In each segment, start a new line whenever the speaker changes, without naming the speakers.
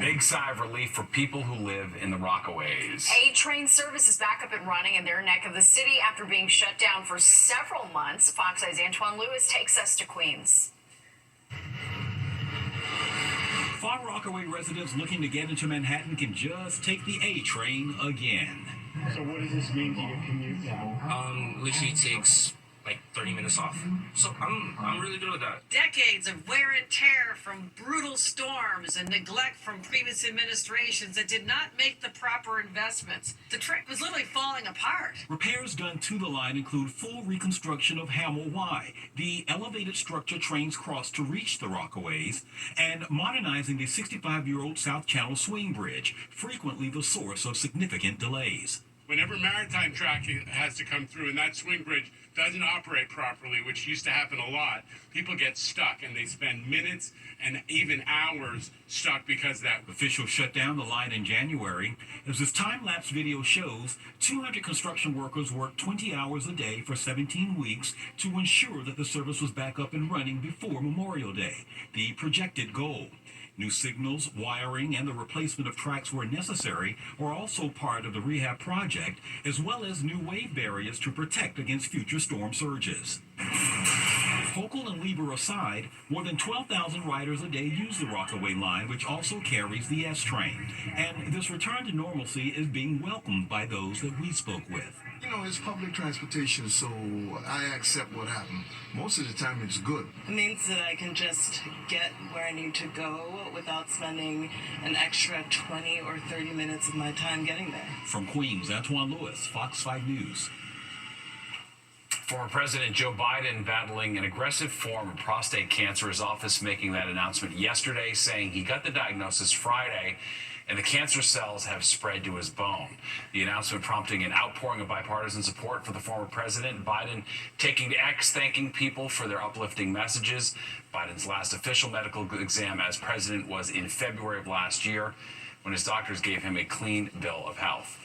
Big sigh of relief for people who live in the Rockaways.
A-Train service is back up and running in their neck of the city after being shut down for several months. Fox Eye's Antoine Lewis takes us to Queens.
Far Rockaway residents looking to get into Manhattan can just take the A-Train again.
So what does this mean to your commute now?
Literally takes like 30 minutes off. So I'm really good with that.
Decades of wear and tear from brutal storms and neglect from previous administrations that did not make the proper investments. The track was literally falling apart.
Repairs done to the line include full reconstruction of Hamel Y, the elevated structure trains cross to reach the Rockaways, and modernizing the 65-year-old South Channel swing bridge, frequently the source of significant delays.
Whenever maritime traffic has to come through and that swing bridge doesn't operate properly, which used to happen a lot, people get stuck and they spend minutes and even hours stuck because of that.
Officials shut down the line in January. As this time-lapse video shows, 200 construction workers worked 20 hours a day for 17 weeks to ensure that the service was back up and running before Memorial Day, the projected goal. New signals, wiring, and the replacement of tracks where necessary are also part of the rehab project, as well as new wave barriers to protect against future storm surges. Hochul and Lieber aside, more than 12,000 riders a day use the Rockaway line, which also carries the S-Train. And this return to normalcy is being welcomed by those that we spoke with.
You know, it's public transportation, so I accept what happened. Most of the time it's good.
It means that I can just get where I need to go without spending an extra 20 or 30 minutes of my time getting there.
From Queens, Antoine Lewis, Fox 5 News.
Former President Joe Biden battling an aggressive form of prostate cancer. His office making that announcement yesterday, saying he got the diagnosis Friday and the cancer cells have spread to his bone. The announcement prompting an outpouring of bipartisan support for the former president. Biden taking to X, thanking people for their uplifting messages. Biden's last official medical exam as president was in February of last year, when his doctors gave him a clean bill of health.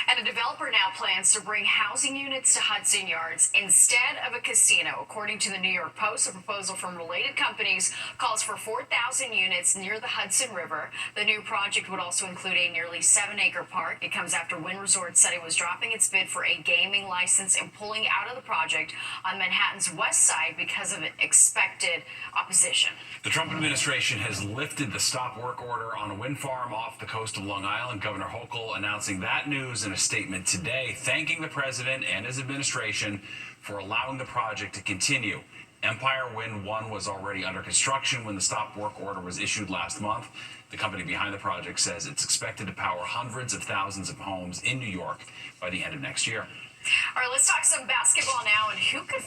And a developer now plans to bring housing units to Hudson Yards instead of a casino. According to the New York Post, a proposal from related companies calls for 4,000 units near the Hudson River. The new project would also include a nearly 7-acre park. It comes after Wynn Resort said it was dropping its bid for a gaming license and pulling out of the project on Manhattan's west side because of expected opposition.
The Trump administration has lifted the stop work order on a wind farm off the coast of Long Island. Governor Hochul announcing that news in a statement today, thanking the president and his administration for allowing the project to continue. Empire Wind 1 was already under construction when the stop work order was issued last month. The company behind the project says it's expected to power hundreds of thousands of homes in New York by the end of next year.
All right, let's talk some basketball now, and who could...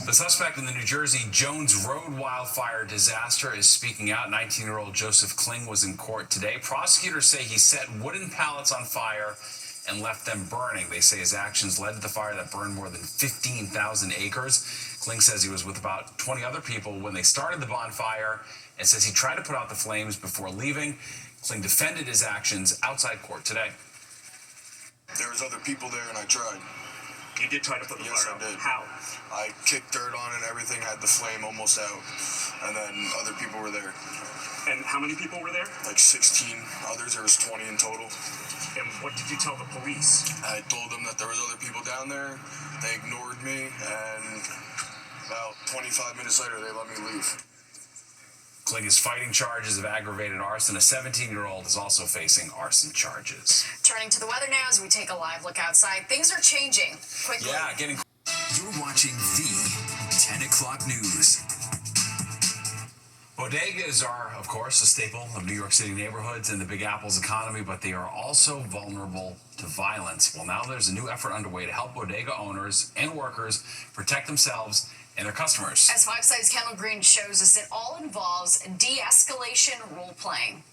The suspect in the New Jersey Jones Road wildfire disaster is speaking out. 19-year-old Joseph Kling was in court today. Prosecutors say he set wooden pallets on fire and left them burning. They say his actions led to the fire that burned more than 15,000 acres. Kling says he was with about 20 other people when they started the bonfire and says he tried to put out the flames before leaving. Kling defended his actions outside court today.
There was other people there and I tried.
You did try to put the fire out.
Yes, I did.
How?
I kicked dirt on it and everything, had the flame almost out, and then other people were there.
And how many people were there?
Like 16 others, there was 20 in total.
And what did you tell the police?
I told them that there was other people down there, they ignored me, and about 25 minutes later they let me leave.
Kling is fighting charges of aggravated arson. A 17-year-old is also facing arson charges.
Turning to the weather now as we take a live look outside. Things are changing quickly.
Yeah, getting...
You're watching the 10 o'clock news.
Bodegas are, of course, a staple of New York City neighborhoods and the Big Apple's economy, but they are also vulnerable to violence. Well, now there's a new effort underway to help bodega owners and workers protect themselves and their customers.
As Fox 5's Kendall Green shows us, it all involves de-escalation role-playing.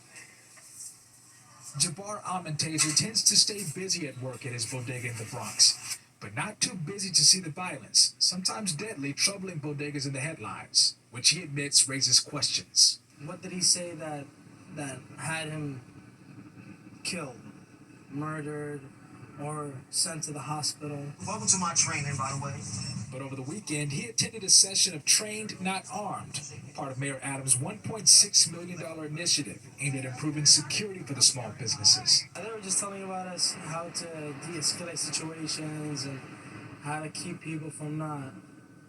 Jabbar Amentaser tends to stay busy at work at his bodega in the Bronx, but not too busy to see the violence, sometimes deadly, troubling bodegas in the headlines, which he admits raises questions.
What did he say that had him killed, murdered, or sent to the hospital?
Welcome to my training, by the way.
But over the weekend, he attended a session of Trained Not Armed, part of Mayor Adams' $1.6 million initiative aimed at improving security for the small businesses.
They were just telling about us how to de-escalate situations and how to keep people from not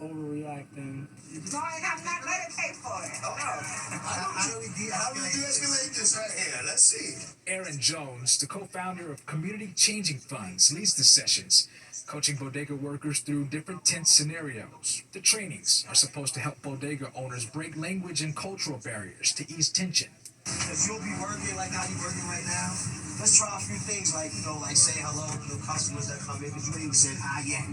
overreacting.
No, I'm not letting pay for it.
Oh, how do we de-escalate this right here? Let's see.
Aaron Jones, the co-founder of Community Changing Funds, leads the sessions, coaching bodega workers through different tense scenarios. The trainings are supposed to help bodega owners break language and cultural barriers to ease tension.
If you'll be working like how you're working right now, let's try a few things like, like say hello to the customers that come in, because you ain't even said hi yet.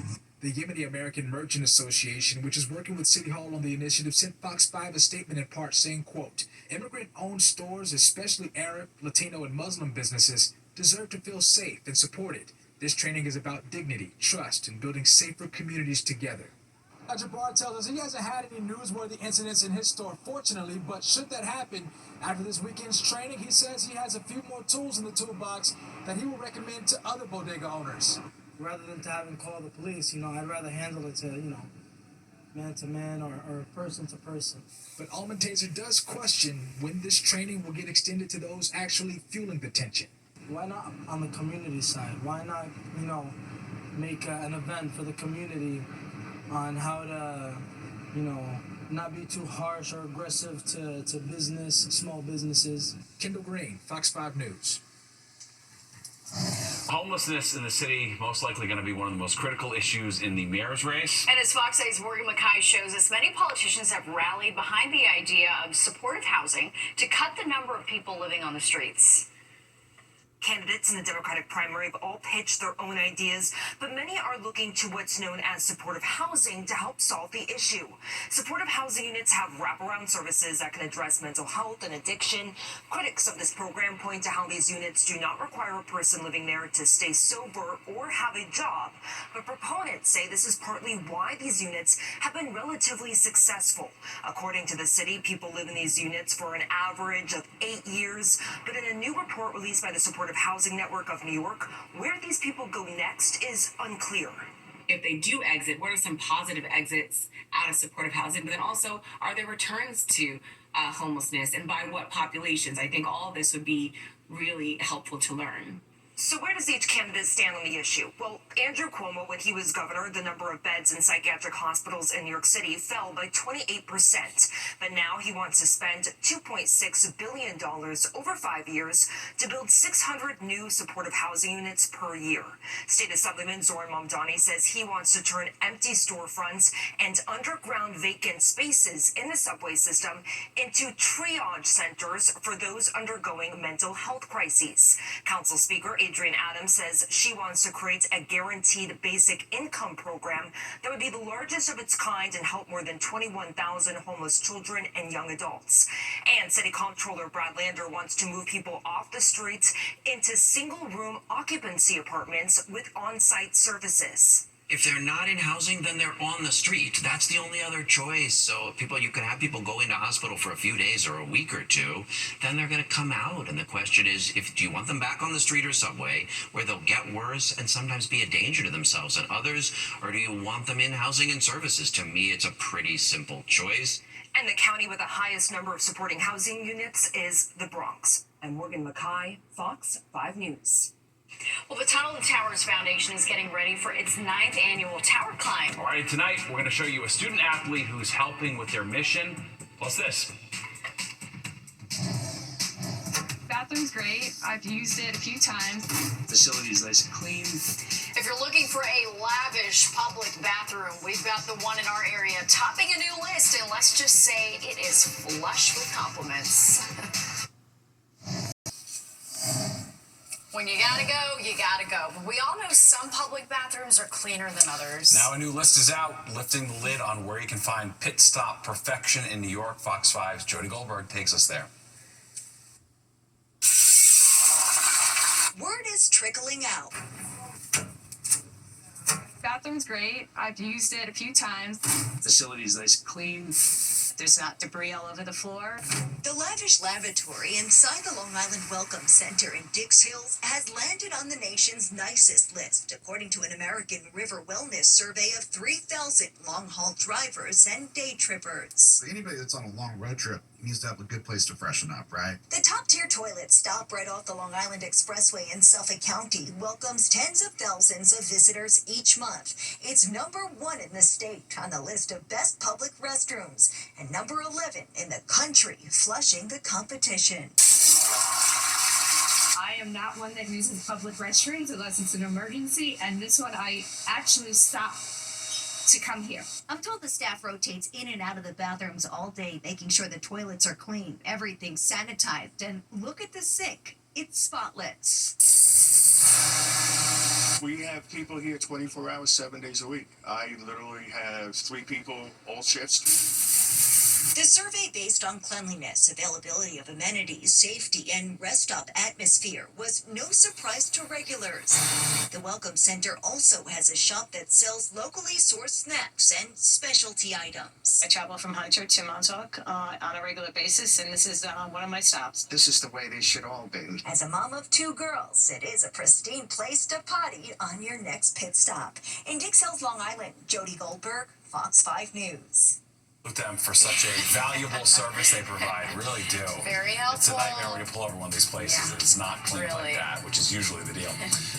The Yemeni American Merchant Association, which is working with City Hall on the initiative, sent Fox 5 a statement in part saying, quote, immigrant-owned stores, especially Arab, Latino, and Muslim businesses, deserve to feel safe and supported. This training is about dignity, trust, and building safer communities together. Jabbar tells us he hasn't had any newsworthy incidents in his store, fortunately, but should that happen after this weekend's training, he says he has a few more tools in the toolbox that he will recommend to other bodega owners.
Rather than to having call the police, I'd rather handle it to, man to man or person to person.
But Almond Taser does question when this training will get extended to those actually fueling the tension.
Why not on the community side? Why not, make an event for the community on how to, not be too harsh or aggressive to small businesses.
Kendall Green, Fox 5 News.
Homelessness in the city most likely going to be one of the most critical issues in the mayor's race.
And as Fox 8's Morgan Mackay shows us, many politicians have rallied behind the idea of supportive housing to cut the number of people living on the streets.
Candidates in the Democratic primary have all pitched their own ideas, but many are looking to what's known as supportive housing to help solve the issue. Supportive housing units have wraparound services that can address mental health and addiction. Critics of this program point to how these units do not require a person living there to stay sober or have a job, but proponents say this is partly why these units have been relatively successful. According to the city, people live in these units for an average of 8 years, but in a new report released by the Supportive Housing Network of New York, where these people go next is unclear.
If they do exit, what are some positive exits out of supportive housing? But then also, are there returns to homelessness, and by what populations? I think all of this would be really helpful to learn.
So where does each candidate stand on the issue? Well, Andrew Cuomo, when he was governor, the number of beds in psychiatric hospitals in New York City fell by 28%. But now he wants to spend $2.6 billion over 5 years to build 600 new supportive housing units per year. State Assemblyman Zoran Mamdani says he wants to turn empty storefronts and underground vacant spaces in the subway system into triage centers for those undergoing mental health crises. Council Speaker Adrienne Adams says she wants to create a guaranteed basic income program that would be the largest of its kind and help more than 21,000 homeless children and young adults. And City Comptroller Brad Lander wants to move people off the streets into single-room occupancy apartments with on-site services.
If they're not in housing, then they're on the street. That's the only other choice. So you can have people go into hospital for a few days or a week or two, then they're going to come out. And the question is, do you want them back on the street or subway where they'll get worse and sometimes be a danger to themselves and others, or do you want them in housing and services? To me, it's a pretty simple choice.
And the county with the highest number of supporting housing units is the Bronx. I'm Morgan Mackay, Fox 5 News.
Well, the Tunnel to Towers Foundation is getting ready for its 9th annual tower climb.
All right, tonight we're going to show you a student athlete who's helping with their mission, plus this.
Bathroom's great. I've used it a few times.
Facility's nice and clean.
If you're looking for a lavish public bathroom, we've got the one in our area topping a new list, and let's just say it is flush with compliments. When you gotta go, you gotta go. But we all know some public bathrooms are cleaner than others.
Now a new list is out, lifting the lid on where you can find pit stop perfection in New York. Fox 5's Jody Goldberg takes us there.
Word is trickling out.
Bathroom's great. I've used it a few times.
Facility's nice and clean.
there's not debris all over the floor.
The lavish lavatory inside the Long Island Welcome Center in Dix Hills has landed on the nation's nicest list, according to an American River Wellness survey of 3,000 long-haul drivers and day trippers.
Anybody that's on a long road trip needs to have a good place to freshen up, right?
The top-tier toilets stop right off the Long Island Expressway in Suffolk County welcomes tens of thousands of visitors each month. It's number 1 in the state on the list of best public restrooms and number 11 in the country, flushing the competition.
I am not one that uses public restrooms unless it's an emergency, and this one I actually stopped to come here.
I'm told the staff rotates in and out of the bathrooms all day, making sure the toilets are clean, everything's sanitized, and look at the sink. It's spotless.
We have people here 24 hours, 7 days a week. I literally have 3 people, all shifts.
The survey, based on cleanliness, availability of amenities, safety, and rest stop atmosphere, was no surprise to regulars. The Welcome Center also has a shop that sells locally sourced snacks and specialty items.
I travel from Hunter to Montauk on a regular basis, and this is one of my stops.
This is the way they should all be.
As a mom of 2 girls, it is a pristine place to potty on your next pit stop. In Dix Hills, Long Island, Jody Goldberg, Fox 5 News.
With them for such a valuable service they provide, really do.
Very helpful.
It's a nightmare when you pull over one of these places that it's not clean like that, which is usually the deal.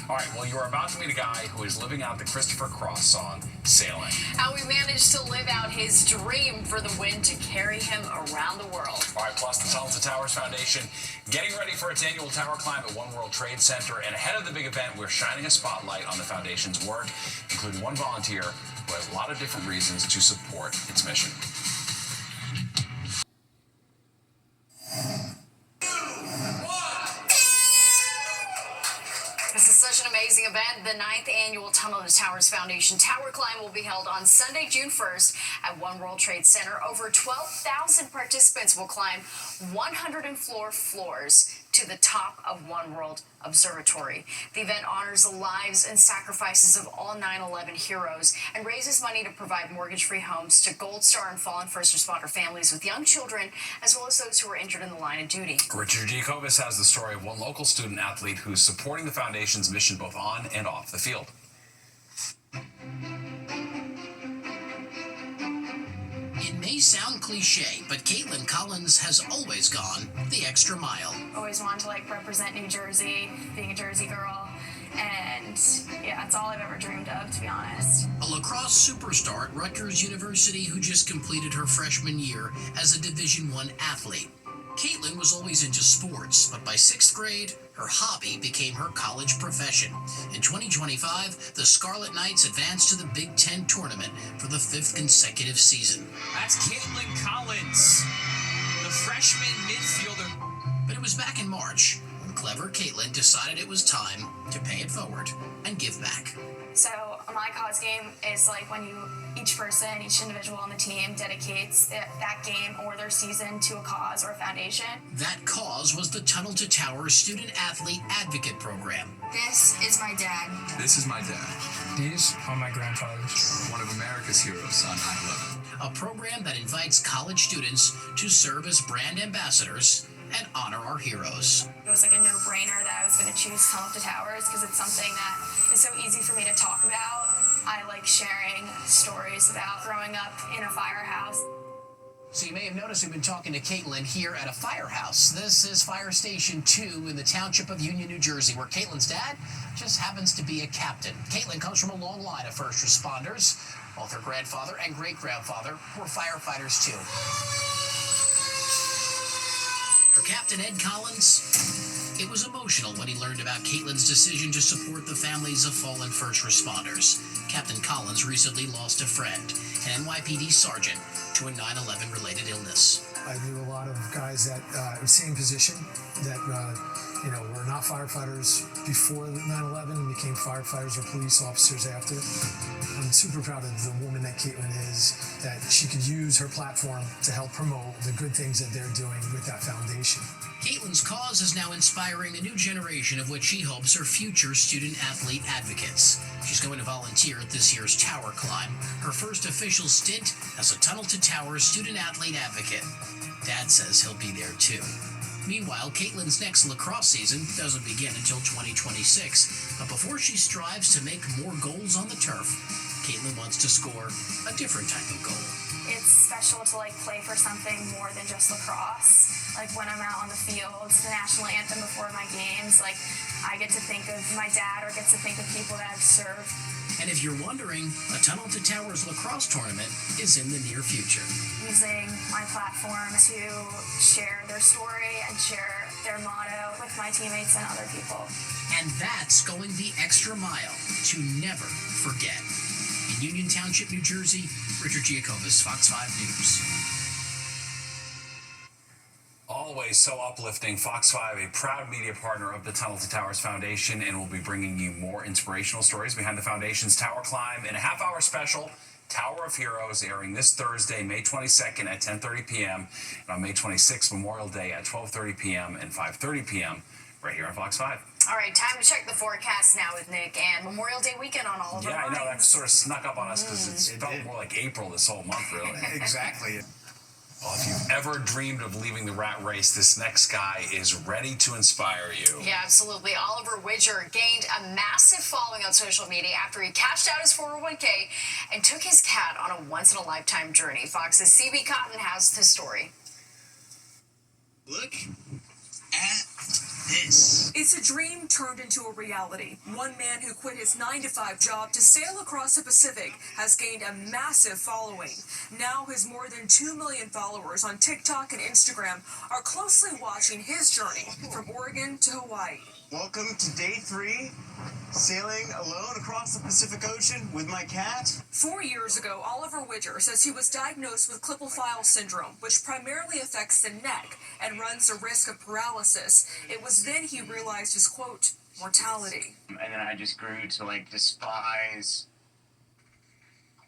All right, well, you're about to meet a guy who is living out the Christopher Cross song, Sailing.
How he managed to live out his dream for the wind to carry him around the world.
All right, plus the Tunnel to Towers Foundation getting ready for its annual tower climb at One World Trade Center. And ahead of the big event, we're shining a spotlight on the foundation's work, including one volunteer who has a lot of different reasons to support its mission.
This is such an amazing event. The 9th annual Tunnel to Towers Foundation Tower Climb will be held on Sunday, June 1st at One World Trade Center. Over 12,000 participants will climb 104 floors to the top of One World Observatory. The event honors the lives and sacrifices of all 9/11 heroes and raises money to provide mortgage-free homes to Gold Star and fallen first responder families with young children, as well as those who were injured in the line of duty.
Richard Giacobis has the story of one local student athlete who's supporting the foundation's mission both on and off the field.
It may sound cliche, but Caitlin Collins has always gone the extra mile.
Always wanted to represent New Jersey, being a Jersey girl, and yeah, it's all I've ever dreamed of, to be honest.
A lacrosse superstar at Rutgers University who just completed her freshman year as a Division I athlete. Caitlin was always into sports, but by 6th grade, her hobby became her college profession. In 2025, the Scarlet Knights advanced to the Big Ten tournament for the 5th consecutive season.
That's Caitlin Collins, the freshman midfielder.
But it was back in March when clever Caitlin decided it was time to pay it forward and give back.
So a My Cause game is when each person, each individual on the team dedicates that game or their season to a cause or a foundation.
That cause was the Tunnel to Towers Student Athlete Advocate Program.
This is my dad.
This is my dad. These are my grandfathers. One of America's heroes on 9/11.
A program that invites college students to serve as brand ambassadors and honor our heroes.
It was a no-brainer that I was going to choose Tunnel to Towers because it's something that is so easy for me to talk about. I like sharing stories about growing up in a firehouse.
So you may have noticed we've been talking to Caitlin here at a firehouse. This is Fire Station 2 in the township of Union, New Jersey, where Caitlin's dad just happens to be a captain. Caitlin comes from a long line of first responders. Both her grandfather and great-grandfather were firefighters too. For Captain Ed Collins, it was emotional when he learned about Caitlin's decision to support the families of fallen first responders. Captain Collins recently lost a friend, an NYPD sergeant, to a 9/11 related illness.
I knew a lot of guys that same position that were not firefighters before 9/11 and became firefighters or police officers after. I'm super proud of the woman that Caitlin is, that she could use her platform to help promote the good things that they're doing with that foundation.
Caitlin's cause is now inspiring a new generation of what she hopes are future student-athlete advocates. She's going to volunteer at this year's Tower Climb, her first official stint as a Tunnel to Towers student-athlete advocate. Dad says he'll be there too. Meanwhile, Caitlin's next lacrosse season doesn't begin until 2026, but before she strives to make more goals on the turf, Caitlin wants to score a different type of goal.
It's special to play for something more than just lacrosse. When I'm out on the field, the national anthem before my games, I get to think of my dad or get to think of people that I've served.
And if you're wondering, a Tunnel to Towers lacrosse tournament is in the near future.
Using my platform to share their story and share their motto with my teammates and other people.
And that's going the extra mile to never forget. In Union Township, New Jersey, Richard Giacobas, Fox 5 News.
Always so uplifting. Fox 5, a proud media partner of the Tunnel to Towers Foundation, and will be bringing you more inspirational stories behind the foundation's Tower Climb in a half-hour special, Tower of Heroes, airing this Thursday, May 22nd at 10:30 p.m. and on May 26th, Memorial Day at 12:30 p.m. and 5:30 p.m. right here on Fox 5.
All right, time to check the forecast now with Nick, and Memorial Day weekend on all of our
Yeah, I know, that
minds.
sort of snuck up on us because it felt more like April this whole month, really.
Exactly.
Well, if you've ever dreamed of leaving the rat race, this next guy is ready to inspire you.
Yeah, absolutely. Oliver Widger gained a massive following on social media after he cashed out his 401k and took his cat on a once-in-a-lifetime journey. Fox's CB Cotton has the story.
Look at this.
It's a dream turned into a reality. One man who quit his 9-to-5 job to sail across the Pacific has gained a massive following. Now his more than 2 million followers on TikTok and Instagram are closely watching his journey from Oregon to Hawaii.
Welcome to day 3, sailing alone across the Pacific Ocean with my cat.
4 years ago, Oliver Widger says he was diagnosed with Klippel-Feil syndrome, which primarily affects the neck and runs the risk of paralysis. It was then he realized his, quote, mortality.
And then I just grew to despise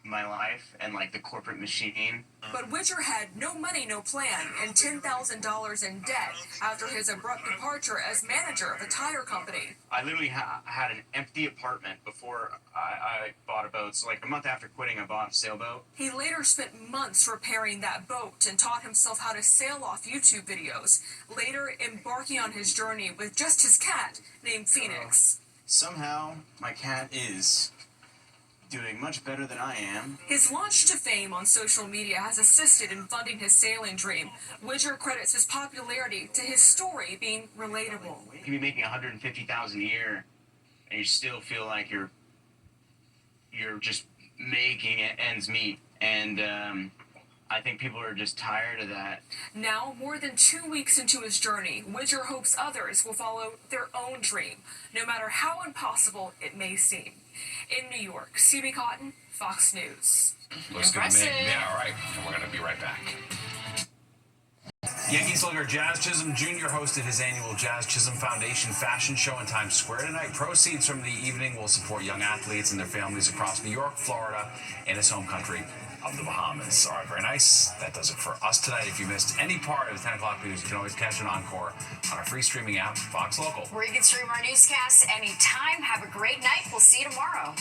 my life and the corporate machine.
But Widger had no money, no plan, and $10,000 in debt after his abrupt departure as manager of a tire company.
I literally had an empty apartment before I bought a boat. So a month after quitting, I bought a sailboat.
He later spent months repairing that boat and taught himself how to sail off YouTube videos, later embarking on his journey with just his cat named Phoenix.
Somehow, my cat is doing much better than I am.
His launch to fame on social media has assisted in funding his sailing dream. Widger credits his popularity to his story being relatable.
You can be making $150,000 a year, and you still feel like you're just making ends meet. And I think people are just tired of that.
Now, more than 2 weeks into his journey, Widger hopes others will follow their own dream, no matter how impossible it may seem. In New York, CB Cotton, Fox News.
Looks good to me. Yeah, all right. And we're going to be right back. Yankees slugger Jazz Chisholm Jr. hosted his annual Jazz Chisholm Foundation fashion show in Times Square tonight. Proceeds from the evening will support young athletes and their families across New York, Florida, and his home country of the Bahamas. All right, very nice. That does it for us tonight. If you missed any part of the 10 o'clock news, you can always catch an encore on our free streaming app, Fox Local.
Where you can stream our newscasts anytime. Have a great night. We'll see you tomorrow.